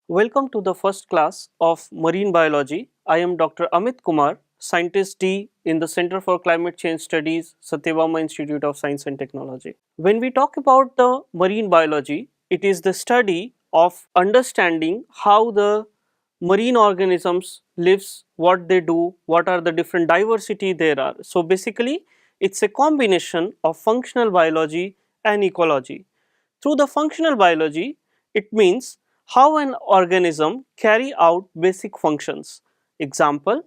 Welcome to the first class of Marine Biology. I am Dr. Amit Kumar, Scientist D in the Center for Climate Change Studies, Satyabama Institute of Science and Technology. When we talk about the marine biology, it is the study of understanding how the marine organisms lives, what they do, what are the different diversity there are. So basically, it's a combination of functional biology and ecology. Through the functional biology, it means how an organism carry out basic functions. Example,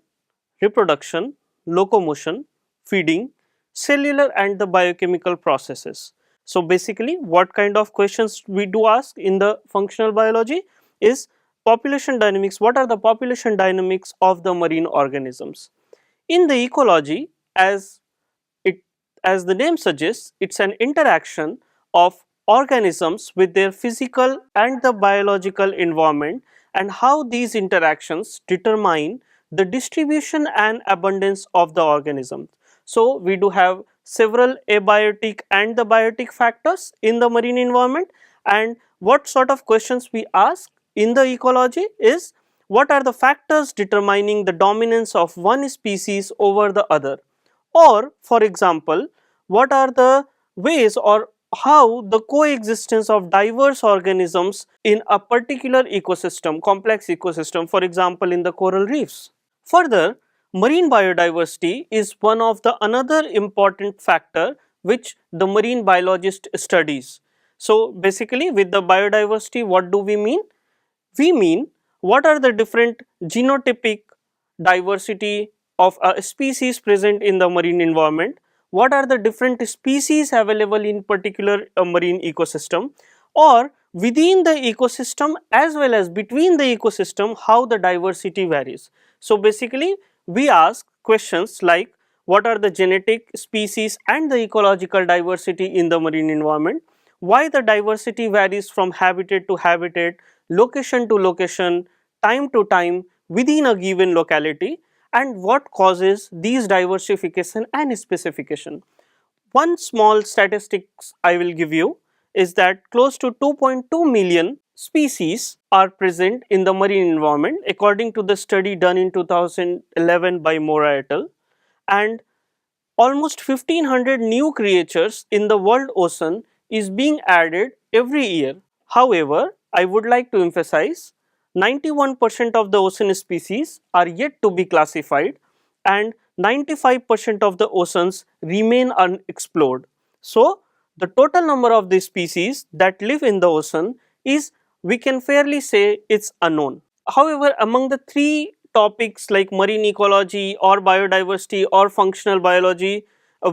reproduction, locomotion, feeding, cellular and the biochemical processes. So basically what kind of questions we do ask in the functional biology is population dynamics. What are the population dynamics of the marine organisms? In the ecology, it as the name suggests, it's an interaction of organisms with their physical and the biological environment, and how these interactions determine the distribution and abundance of the organism. So we do have several abiotic and the biotic factors in the marine environment, and what sort of questions we ask in the ecology is what are the factors determining the dominance of one species over the other, or for example, what are the ways or how the coexistence of diverse organisms in a particular ecosystem, complex ecosystem, for example in the coral reefs. Further, marine biodiversity is one of the another important factor which the marine biologist studies. So basically with the biodiversity, what do we mean? We mean what are the different genotypic diversity of a species present in the marine environment, what are the different species available in particular marine ecosystem, or within the ecosystem as well as between the ecosystem how the diversity varies. So basically we ask questions like what are the genetic, species and the ecological diversity in the marine environment, why the diversity varies from habitat to habitat, location to location, time to time within a given locality, and what causes these diversification and specification. One small statistics I will give you is that close to 2.2 million species are present in the marine environment according to the study done in 2011 by Mora et al. And almost 1500 new creatures in the world ocean is being added every year. However, I would like to emphasize 91% of the ocean species are yet to be classified and 95% of the oceans remain unexplored. So, the total number of the species that live in the ocean is, we can fairly say, it's unknown. However, among the three topics like marine ecology or biodiversity or functional biology,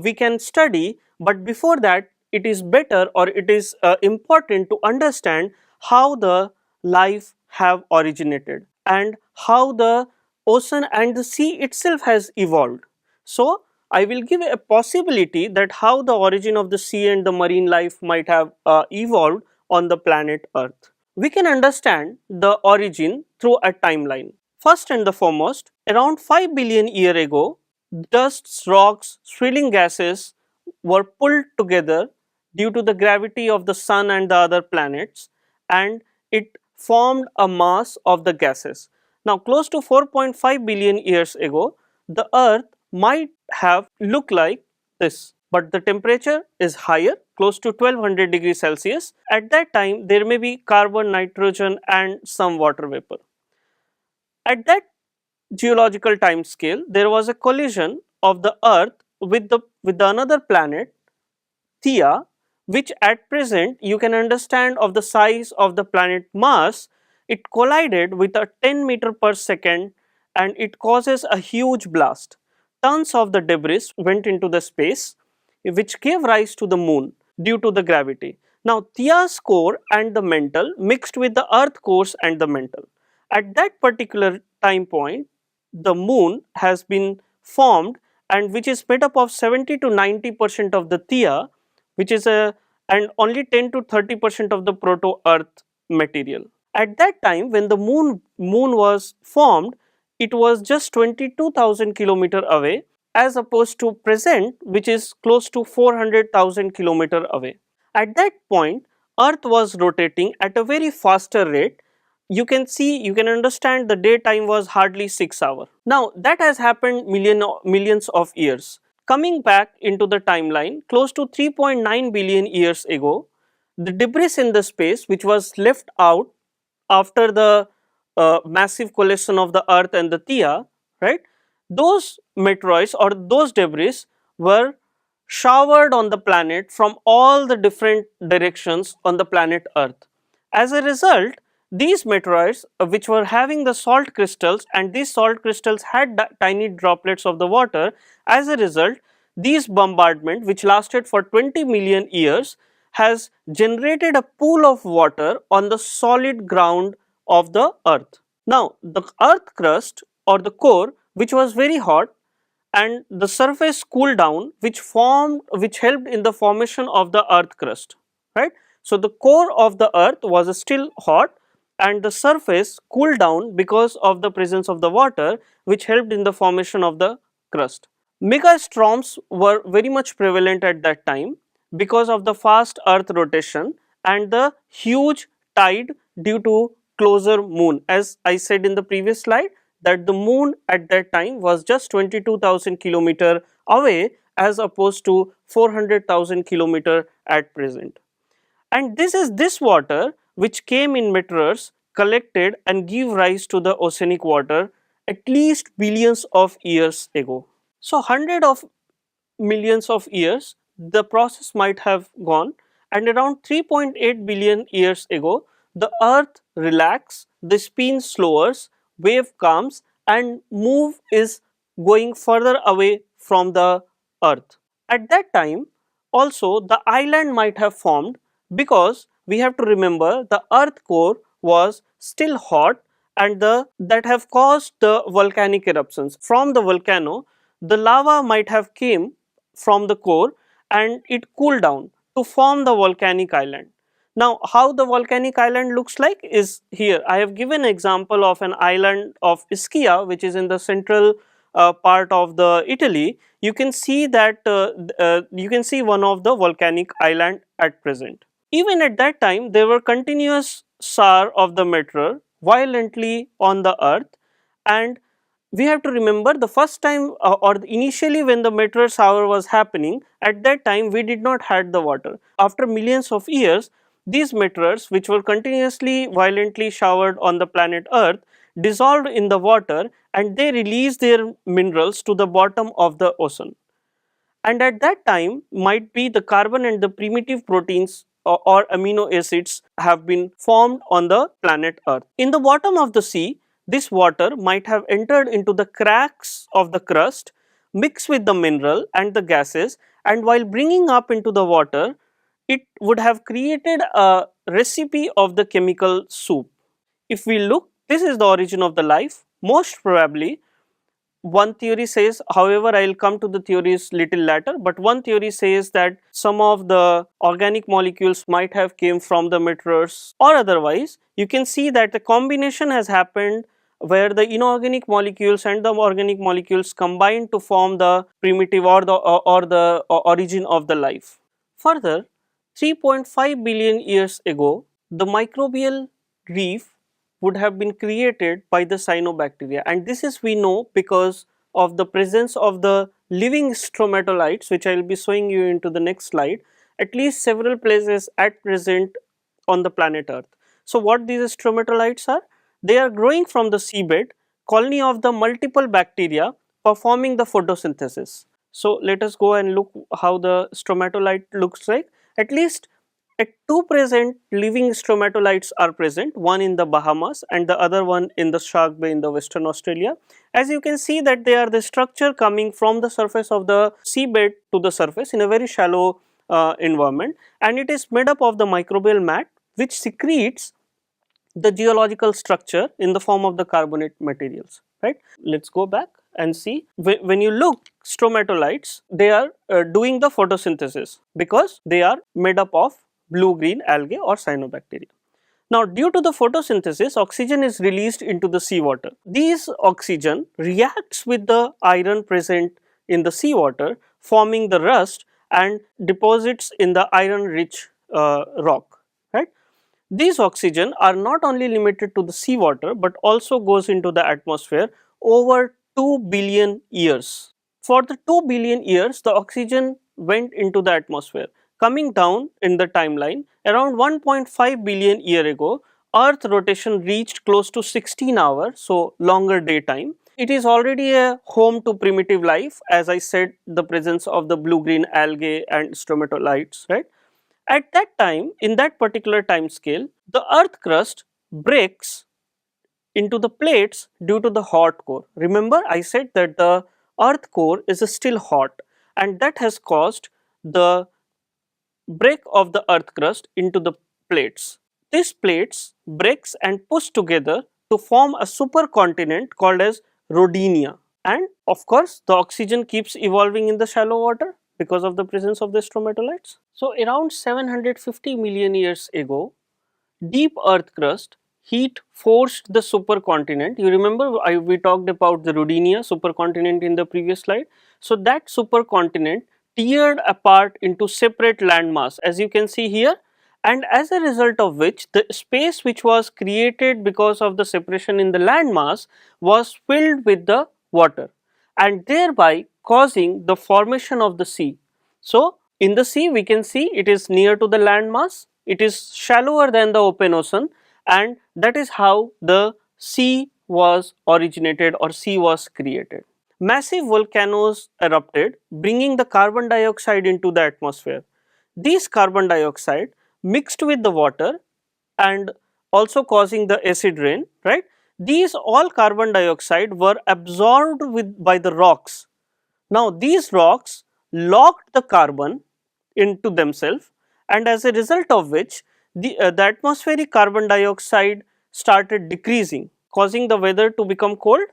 we can study, but before that it is better or it is important to understand how the life have originated and how the ocean and the sea itself has evolved. So I will give a possibility that how the origin of the sea and the marine life might have evolved on the planet Earth. We can understand the origin through a timeline. First and the foremost, around 5 billion years ago, dusts, rocks, swirling gases were pulled together due to the gravity of the sun and the other planets, and it formed a mass of the gases. Now close to 4.5 billion years ago, the earth might have looked like this, but the temperature is higher, close to 1200 degrees Celsius. At that time there may be carbon, nitrogen and some water vapor. At that geological time scale, there was a collision of the earth with the another planet Theia, which at present you can understand of the size of the planet Mars. It collided with a 10 meter per second and it causes a huge blast. Tons of the debris went into the space, which gave rise to the moon due to the gravity. Now Theia's core and the mantle mixed with the earth cores and the mantle. At that particular time point, the moon has been formed, and which is made up of 70 to 90% of the Theia, which is a, and only 10 to 30% of the proto earth material. At that time when the moon was formed, it was just 22,000 kilometer away, as opposed to present which is close to 400,000 kilometer away. At that point earth was rotating at a very faster rate, you can understand the daytime was hardly 6 hours. Now that has happened millions of years. Coming back into the timeline, close to 3.9 billion years ago, the debris in the space which was left out after the massive collision of the Earth and the Theia, right? Those meteoroids or those debris were showered on the planet from all the different directions on the planet Earth. As a result, these meteoroids, which were having the salt crystals, and these salt crystals had tiny droplets of the water, as a result, these bombardment, which lasted for 20 million years, has generated a pool of water on the solid ground of the Earth. Now, the Earth crust or the core, which was very hot, and the surface cooled down, which helped in the formation of the Earth crust, right? So the core of the Earth was still hot, and the surface cooled down because of the presence of the water, which helped in the formation of the crust. Megastorms were very much prevalent at that time because of the fast Earth rotation and the huge tide due to closer moon. As I said in the previous slide, that the moon at that time was just 22,000 kilometer away as opposed to 400,000 kilometer at present. And this is this water which came in meteors, collected and give rise to the oceanic water at least billions of years ago. So, hundred of millions of years, the process might have gone, and around 3.8 billion years ago, the Earth relaxes, the spin slowers, wave calms, and move is going further away from the Earth. At that time, also the island might have formed because we have to remember the Earth core was still hot and that have caused the volcanic eruptions. From the volcano, the lava might have came from the core and it cooled down to form the volcanic island. Now, how the volcanic island looks like is here. I have given an example of an island of Ischia, which is in the central part of the Italy. You can see that you can see one of the volcanic island at present. Even at that time, there were continuous shower of the meteor violently on the earth, and we have to remember the first time or initially when the meteor shower was happening, at that time we did not had the water. After millions of years, these meteors which were continuously violently showered on the planet earth dissolved in the water and they released their minerals to the bottom of the ocean, and at that time might be the carbon and the primitive proteins or amino acids have been formed on the planet earth. In the bottom of the sea, this water might have entered into the cracks of the crust, mixed with the mineral and the gases, and while bringing up into the water, it would have created a recipe of the chemical soup. If we look, this is the origin of the life. Most probably one theory says, however, I will come to the theories little later, but one theory says that some of the organic molecules might have came from the meteors, or otherwise you can see that the combination has happened where the inorganic molecules and the organic molecules combine to form the primitive or origin of the life. Further, 3.5 billion years ago, the microbial reef would have been created by the cyanobacteria, and this is we know because of the presence of the living stromatolites, which I will be showing you into the next slide, at least several places at present on the planet earth. So what these stromatolites are? They are growing from the seabed, colony of the multiple bacteria performing the photosynthesis. So let us go and look how the stromatolite looks like. At least at two present living stromatolites are present, one in the Bahamas and the other one in the Shark Bay in the Western Australia. As you can see that they are the structure coming from the surface of the seabed to the surface in a very shallow environment, and it is made up of the microbial mat which secretes the geological structure in the form of the carbonate materials, right. Let us go back and see, when you look stromatolites, they are doing the photosynthesis because they are made up of blue green algae or cyanobacteria. Now, due to the photosynthesis, oxygen is released into the seawater. These oxygen reacts with the iron present in the seawater, forming the rust and deposits in the iron rich rock, right. These oxygen are not only limited to the seawater but also goes into the atmosphere over 2 billion years. For the 2 billion years, the oxygen went into the atmosphere. Coming down in the timeline, around 1.5 billion year ago, Earth rotation reached close to 16 hours, so longer daytime. It is already a home to primitive life, as I said, the presence of the blue-green algae and stromatolites, right? At that time, in that particular time scale, the earth crust breaks into the plates due to the hot core. Remember, I said that the earth core is still hot, and that has caused the break of the earth crust into the plates. These plates breaks and push together to form a supercontinent called as Rodinia. And of course, the oxygen keeps evolving in the shallow water because of the presence of the stromatolites. So around 750 million years ago, deep earth crust heat forced the supercontinent. You remember we talked about the Rodinia supercontinent in the previous slide. So that supercontinent teared apart into separate landmass, as you can see here, and as a result of which the space which was created because of the separation in the landmass was filled with the water, and thereby causing the formation of the sea. So in the sea we can see it is near to the landmass, it is shallower than the open ocean, and that is how the sea was originated or sea was created. Massive volcanoes erupted, bringing the carbon dioxide into the atmosphere. These carbon dioxide mixed with the water and also causing the acid rain, right? These all carbon dioxide were absorbed by the rocks. Now these rocks locked the carbon into themselves, and as a result of which the atmospheric carbon dioxide started decreasing, causing the weather to become cold,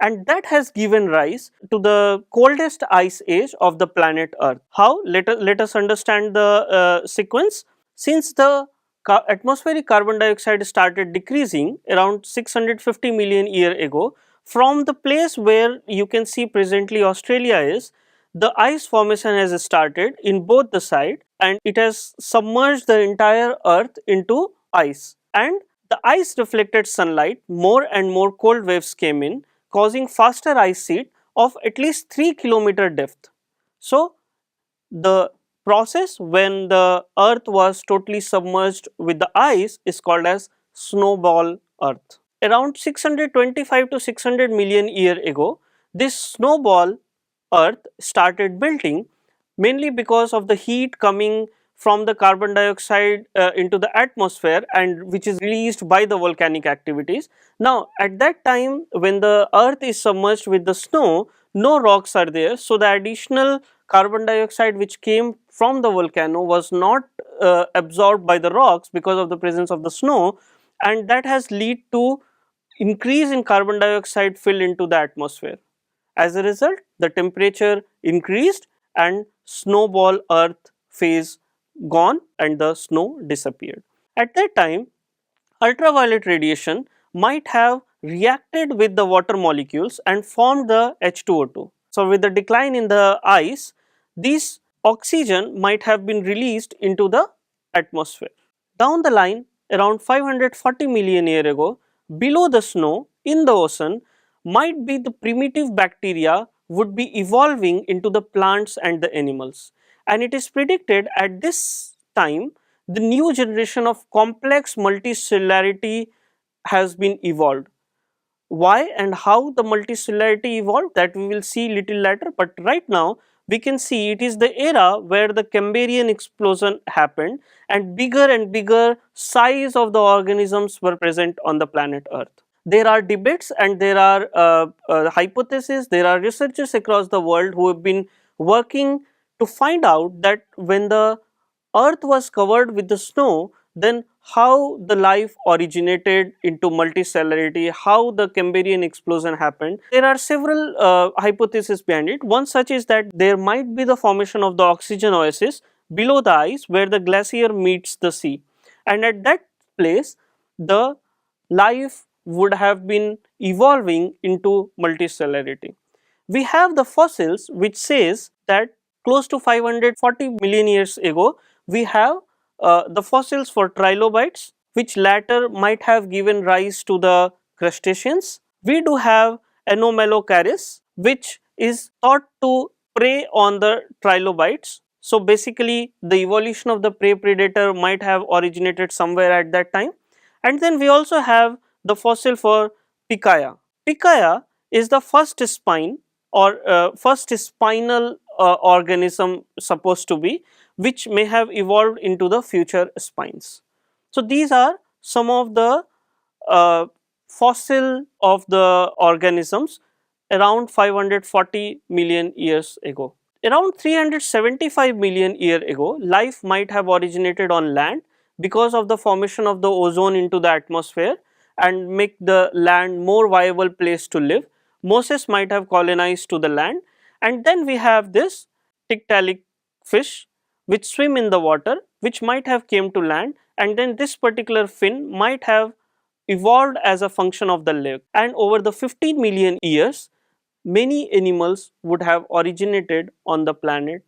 and that has given rise to the coldest ice age of the planet Earth. How? Let us understand the sequence. Since the atmospheric carbon dioxide started decreasing around 650 million year ago, from the place where you can see presently Australia is, the ice formation has started in both the side, and it has submerged the entire earth into ice, and the ice reflected sunlight, more and more cold waves came in, causing faster ice sheet of at least 3 km depth. So the process when the earth was totally submerged with the ice is called as snowball earth. Around 625 to 600 million year ago, this snowball earth started melting, mainly because of the heat coming from the carbon dioxide into the atmosphere, and which is released by the volcanic activities. Now at that time when the earth is submerged with the snow, no rocks are there, so the additional carbon dioxide which came from the volcano was not absorbed by the rocks because of the presence of the snow, and that has lead to increase in carbon dioxide fill into the atmosphere. As a result, the temperature increased and snowball earth phase gone and the snow disappeared. At that time, ultraviolet radiation might have reacted with the water molecules and formed the H2O2. So with the decline in the ice, this oxygen might have been released into the atmosphere. Down the line, around 540 million years ago, below the snow in the ocean might be the primitive bacteria would be evolving into the plants and the animals. And it is predicted at this time the new generation of complex multicellularity has been evolved. Why and how the multicellularity evolved, that we will see little later, but right now we can see it is the era where the Cambrian explosion happened and bigger size of the organisms were present on the planet Earth. There are debates and there are hypotheses, there are researchers across the world who have been working to find out that when the earth was covered with the snow, then how the life originated into multicellularity, how the Cambrian explosion happened. There are several hypotheses behind it. One such is that there might be the formation of the oxygen oasis below the ice where the glacier meets the sea, and at that place the life would have been evolving into multicellularity. We have the fossils which says that close to 540 million years ago we have the fossils for trilobites which latter might have given rise to the crustaceans. We do have Anomalocaris, which is thought to prey on the trilobites. So basically, the evolution of the prey predator might have originated somewhere at that time. And then we also have the fossil for Picaya. Picaya is the first spine or first spinal organism supposed to be, which may have evolved into the future spines. So these are some of the uh, fossil of the organisms around 540 million years ago. Around 375 million years ago, life might have originated on land because of the formation of the ozone into the atmosphere and make the land more viable place to live. Moses might have colonized to the land, and then we have this tiktaalik fish which swim in the water, which might have came to land, and then this particular fin might have evolved as a function of the leg, and over the 15 million years many animals would have originated on the planet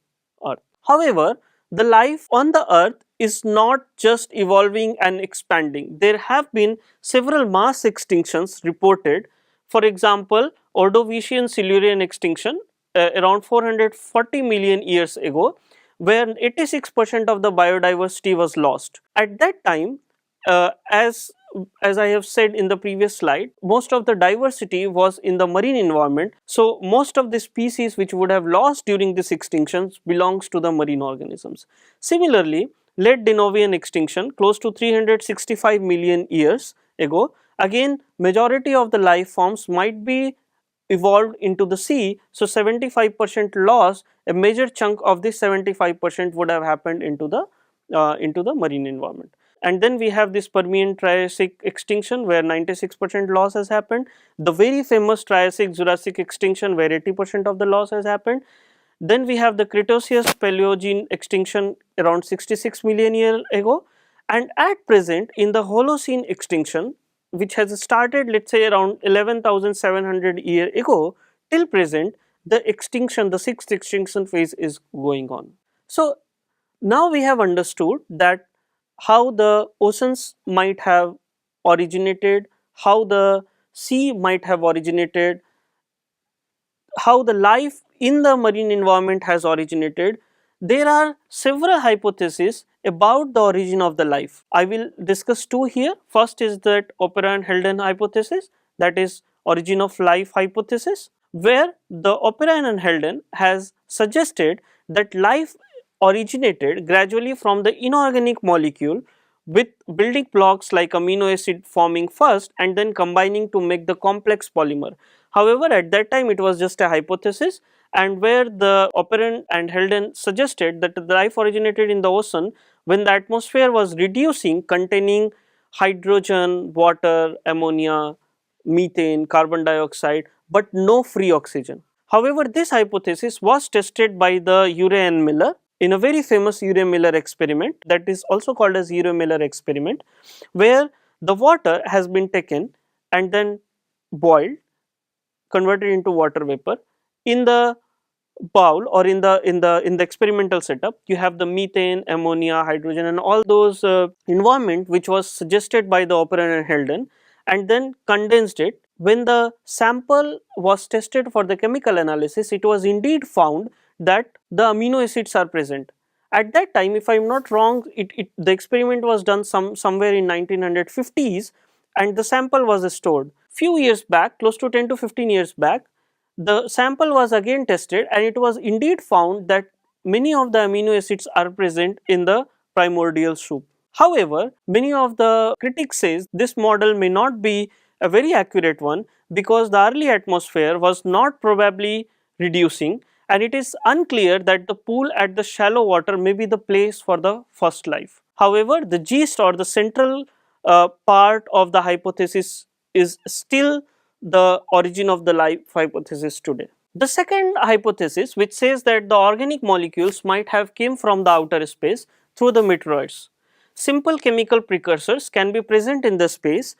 Earth. However, the life on the Earth is not just evolving and expanding. There have been several mass extinctions reported. For example, Ordovician Silurian extinction around 440 million years ago, where 86% of the biodiversity was lost. At that time, as I have said in the previous slide, most of the diversity was in the marine environment. So most of the species which would have lost during this extinctions belongs to the marine organisms. Similarly, late Denovian extinction close to 365 million years ago, again majority of the life forms might be evolved into the sea. So 75% loss, a major chunk of this 75% would have happened into the marine environment. And then we have this Permian Triassic extinction where 96% loss has happened, the very famous Triassic Jurassic extinction where 80% of the loss has happened. Then we have the Cretaceous Paleogene extinction around 66 million years ago, and at present in the Holocene extinction, which has started let's say around 11,700 years ago till present, the extinction, the sixth extinction phase is going on. So now we have understood that how the oceans might have originated, how the sea might have originated, how the life in the marine environment has originated. There are several hypotheses about the origin of the life. I will discuss two here. First is that Opera and Helden hypothesis, that is origin of life hypothesis, where the Opera and Helden has suggested that life originated gradually from the inorganic molecule with building blocks like amino acid forming first and then combining to make the complex polymer. However, at that time it was just a hypothesis, and where the Operand and Helden suggested that the life originated in the ocean when the atmosphere was reducing, containing hydrogen, water, ammonia, methane, carbon dioxide, but no free oxygen. However, this hypothesis was tested by the Urey and Miller in a very famous Urey-Miller experiment, that is also called as Urey-Miller experiment, where the water has been taken and then boiled, converted into water vapor. In the bowl or in the experimental setup, you have the methane, ammonia, hydrogen, and all those environment which was suggested by the Operan and Helden, and then condensed it. When the sample was tested for the chemical analysis, it was indeed found that the amino acids are present. At that time, if I am not wrong, the experiment was done somewhere in 1950s, and the sample was stored. Few years back, close to 10 to 15 years back, the sample was again tested, and it was indeed found that many of the amino acids are present in the primordial soup. However, many of the critics says this model may not be a very accurate one because the early atmosphere was not probably reducing, and it is unclear that the pool at the shallow water may be the place for the first life. However, the gist or the central part of the hypothesis is still the origin of the life hypothesis today. The second hypothesis, which says that the organic molecules might have came from the outer space through the meteoroids. Simple chemical precursors can be present in the space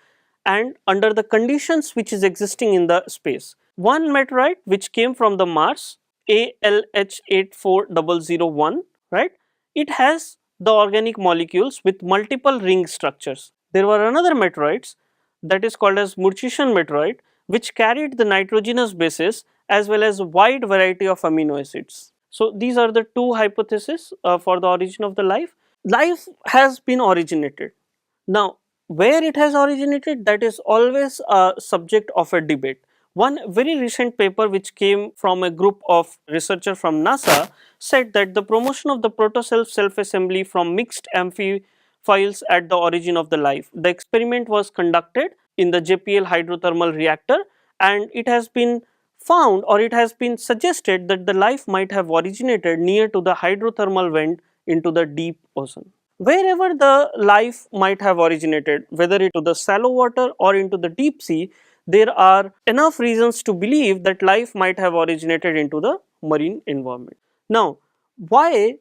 and under the conditions which is existing in the space. One meteorite which came from the Mars, ALH84001, right? It has the organic molecules with multiple ring structures. There were another meteorites that is called as Murchison meteoroid, which carried the nitrogenous bases as well as a wide variety of amino acids. So these are the two hypotheses for the origin of the life. Life has been originated. Now, where it has originated, that is always a subject of a debate. One very recent paper which came from a group of researchers from NASA said that the promotion of the protocell self-assembly from mixed amphiphiles at the origin of the life. The experiment was conducted in the JPL hydrothermal reactor, and it has been found, or it has been suggested, that the life might have originated near to the hydrothermal vent into the deep ocean. Wherever the life might have originated, whether into the shallow water or into the deep sea, there are enough reasons to believe that life might have originated into the marine environment. Now, why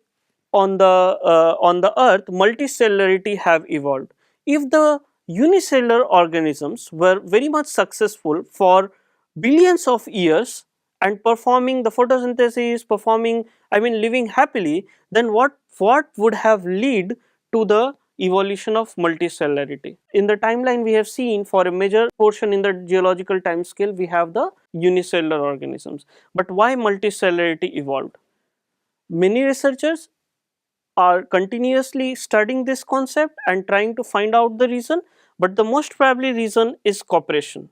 on the earth multicellularity have evolved? If the unicellular organisms were very much successful for billions of years and performing the photosynthesis, performing, I mean, living happily, then what would have led to the evolution of multicellularity? In the timeline we have seen, for a major portion in the geological time scale, we have the unicellular organisms. But why multicellularity evolved? Many researchers are continuously studying this concept and trying to find out the reason, but the most probably reason is cooperation.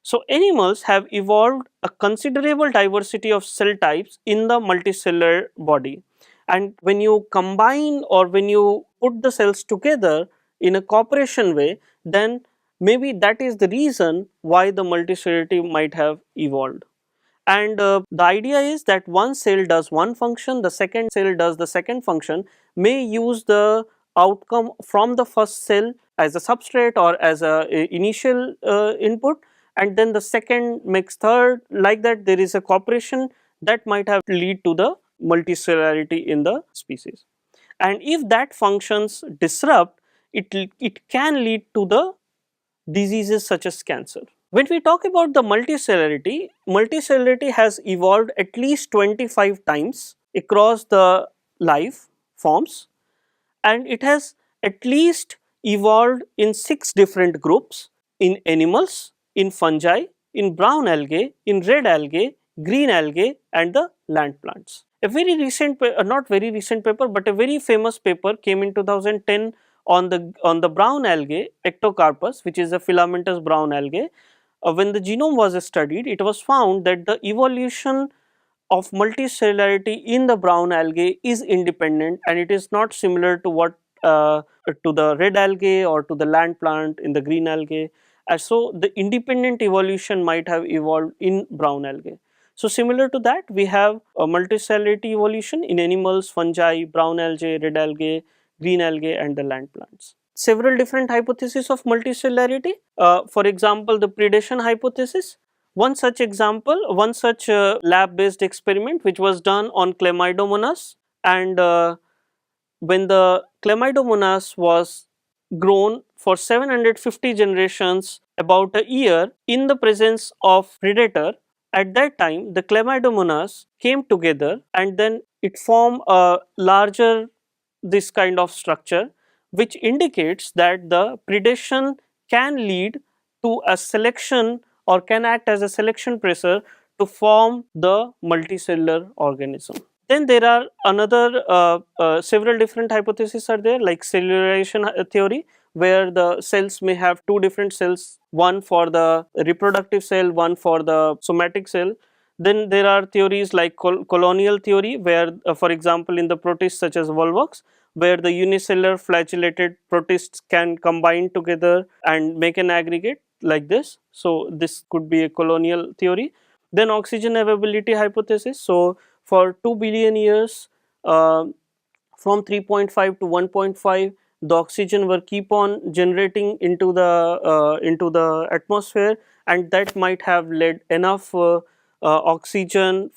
So animals have evolved a considerable diversity of cell types in the multicellular body, and when you combine or when you put the cells together in a cooperation way, then maybe that is the reason why the multicellularity might have evolved. And the idea is that one cell does one function, the second cell does the second function, may use the outcome from the first cell as a substrate or as a initial input, and then the second makes third. Like that, there is a cooperation that might have lead to the multicellularity in the species. And if that functions disrupt, it can lead to the diseases such as cancer. When we talk about the multicellularity, multicellularity has evolved at least 25 times across the life forms, and it has at least evolved in 6 different groups: in animals, in fungi, in brown algae, in red algae, green algae, and the land plants. A very recent, not very recent paper, but a very famous paper came in 2010 on the brown algae Ectocarpus, which is a filamentous brown algae. When the genome was studied, it was found that the evolution of multicellularity in the brown algae is independent, and it is not similar to what to the red algae or to the land plant in the green algae. So the independent evolution might have evolved in brown algae. So similar to that, we have a multicellularity evolution in animals, fungi, brown algae, red algae, green algae, and the land plants. Several different hypotheses of multicellularity. For example, the predation hypothesis. One such example, one such lab-based experiment which was done on Chlamydomonas, and when the Chlamydomonas was grown for 750 generations, about a year in the presence of predator, at that time the Chlamydomonas came together and then it formed a larger this kind of structure, which indicates that the predation can lead to a selection or can act as a selection pressure to form the multicellular organism. Then there are another several different hypotheses are there, like cellularization theory, where the cells may have two different cells, one for the reproductive cell, one for the somatic cell. Then there are theories like colonial theory, where for example in the protists such as Volvox, where the unicellular flagellated protists can combine together and make an aggregate like this. So this could be a colonial theory. Then oxygen availability hypothesis. So for 2 billion years, from 3.5 to 1.5, the oxygen were keep on generating into the atmosphere, and that might have led enough oxygen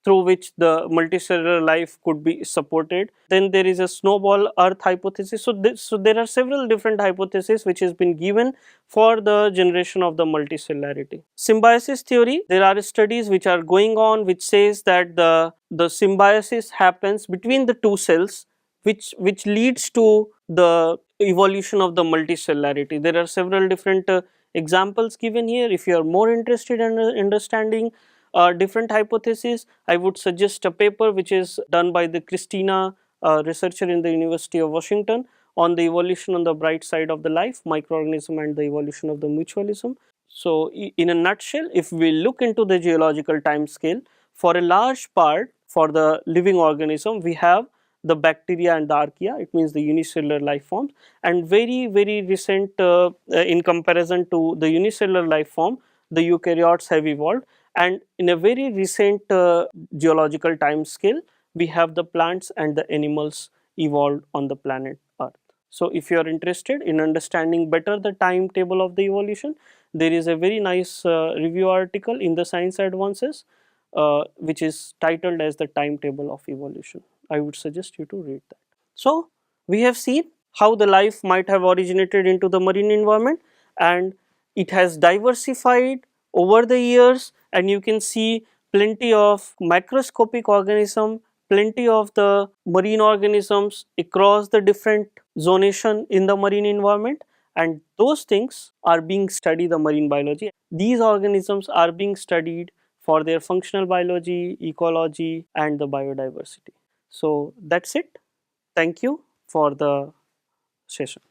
through which the multicellular life could be supported. Then there is a snowball earth hypothesis. So there are several different hypotheses which has been given for the generation of the multicellularity. Symbiosis theory, there are studies which are going on which says that the symbiosis happens between the two cells, which leads to the evolution of the multicellularity. There are several different examples given here. If you are more interested in understanding different hypotheses, I would suggest a paper which is done by the Christina, researcher in the University of Washington, on the evolution on the bright side of the life, microorganism and the evolution of the mutualism. So, in a nutshell, if we look into the geological time scale, for a large part for the living organism, we have the bacteria and the archaea, it means the unicellular life forms, and very recent in comparison to the unicellular life form, the eukaryotes have evolved, and in a very recent geological time scale, we have the plants and the animals evolved on the planet Earth. So, if you are interested in understanding better the timetable of the evolution, there is a very nice review article in the Science Advances which is titled as the timetable of evolution. I would suggest you to read that. So, we have seen how the life might have originated into the marine environment, and it has diversified over the years, and you can see plenty of microscopic organism, plenty of the marine organisms across the different zonation in the marine environment, and those things are being studied the marine biology. These organisms are being studied for their functional biology, ecology and the biodiversity. So that's it. Thank you for the session.